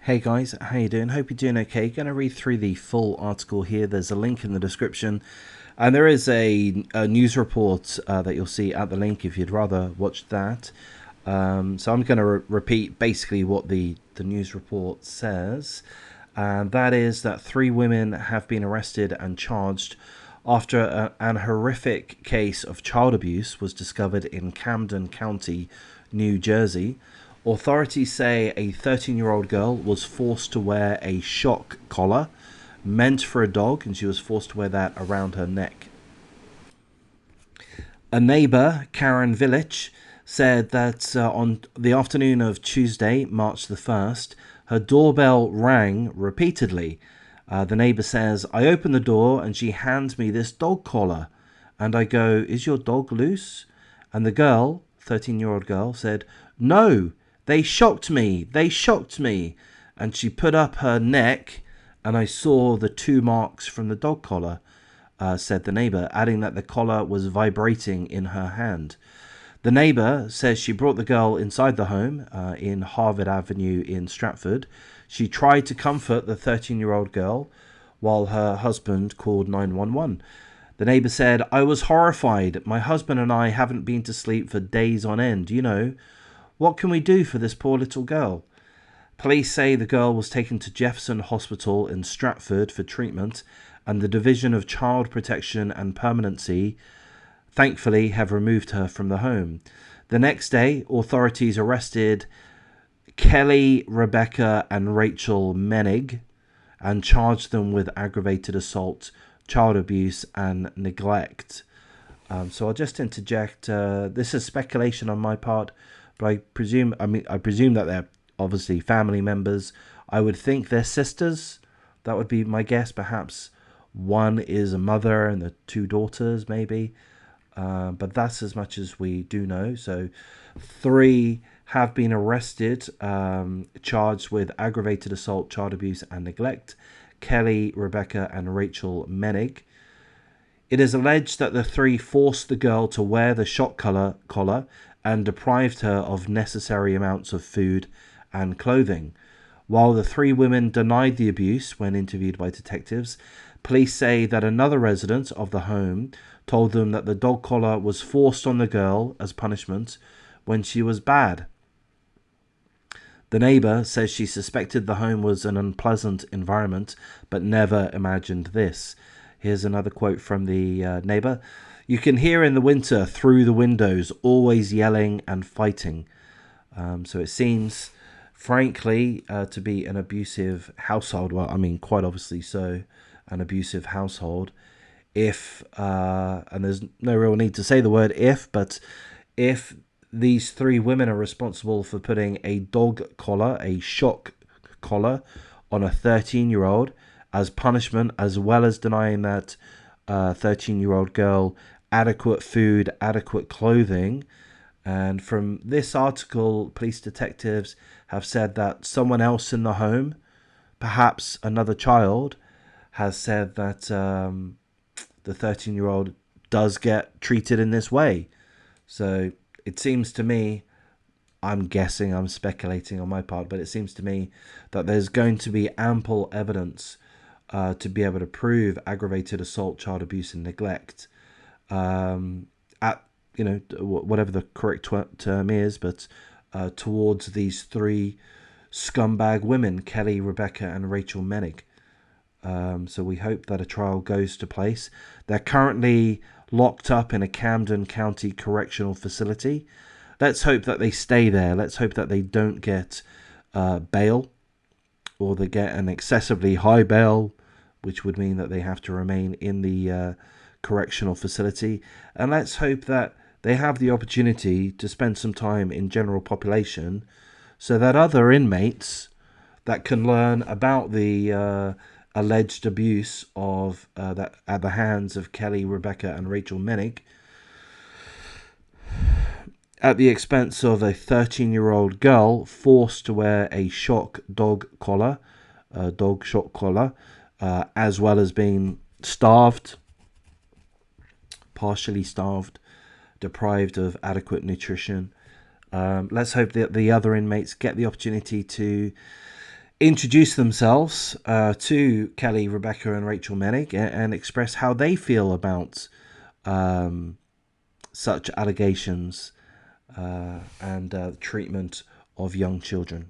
Hey guys, how you doing? Hope you're doing okay. Going to read through the full article here. There's a link in the description, and there is a news report that you'll see at the link if you'd rather watch that. So I'm going to repeat basically what the news report says, and that is that 3 women have been arrested and charged after an horrific case of child abuse was discovered in Camden County, New Jersey. Authorities say a 13-year-old girl was forced to wear a shock collar meant for a dog, and she was forced to wear that around her neck. A neighbour, Karen Village, said that on the afternoon of Tuesday, March the 1st, her doorbell rang repeatedly. The neighbour says, I open the door and she hands me this dog collar. And I go, is your dog loose? And the girl, 13-year-old girl, said, no, they shocked me. They shocked me. And she put up her neck and I saw the 2 marks from the dog collar, said the neighbour, adding that the collar was vibrating in her hand. The neighbour says she brought the girl inside the home in Harvard Avenue in Stratford. She tried to comfort the 13-year-old girl while her husband called 911. The neighbour said, I was horrified. My husband and I haven't been to sleep for days on end. What can we do for this poor little girl? Police say the girl was taken to Jefferson Hospital in Stratford for treatment, and the Division of Child Protection and Permanency thankfully have removed her from the home. The next day, authorities arrested Kelly, Rebecca, and Rachel Menig and charged them with aggravated assault, child abuse, and neglect. So I'll just interject. This is speculation on my part, but I presume that they're obviously family members. I would think they're sisters. That would be my guess. Perhaps one is a mother and the 2 daughters, maybe. But that's as much as we do know. So 3 have been arrested, charged with aggravated assault, child abuse, and neglect. Kelly, Rebecca, and Rachel Menig. It is alleged that the 3 forced the girl to wear the shock collar and deprived her of necessary amounts of food and clothing. While the 3 women denied the abuse when interviewed by detectives, police say that another resident of the home told them that the dog collar was forced on the girl as punishment when she was bad. The neighbour says she suspected the home was an unpleasant environment, but never imagined this. Here's another quote from the neighbour. You can hear in the winter through the windows, always yelling and fighting. So it seems, frankly, to be an abusive household. Well, I mean, quite obviously so, an abusive household. If, and there's no real need to say the word if, but if these 3 women are responsible for putting a dog collar, a shock collar, on a 13-year-old as punishment, as well as denying that 13-year-old girl adequate food, adequate clothing. And from this article, police detectives have said that someone else in the home, perhaps another child, has said that the 13-year-old does get treated in this way. So it seems to me, I'm guessing, I'm speculating on my part, but it seems to me that there's going to be ample evidence to be able to prove aggravated assault, child abuse, and neglect at whatever the correct term is, but towards these 3 scumbag women, Kelly, Rebecca, and Rachel Menig. So we hope that a trial goes to place. They're currently locked up in a Camden County Correctional Facility. Let's hope that they stay there. Let's hope that they don't get bail, or they get an excessively high bail, which would mean that they have to remain in the correctional facility. And let's hope that they have the opportunity to spend some time in general population so that other inmates that can learn about the alleged abuse of that at the hands of Kelly, Rebecca, and Rachel Menig, at the expense of a 13-year-old girl forced to wear a shock dog shock collar, as well as being starved, partially starved, deprived of adequate nutrition. Let's hope that the other inmates get the opportunity to introduce themselves to Kelly, Rebecca, and Rachel Menig and express how they feel about such allegations and treatment of young children.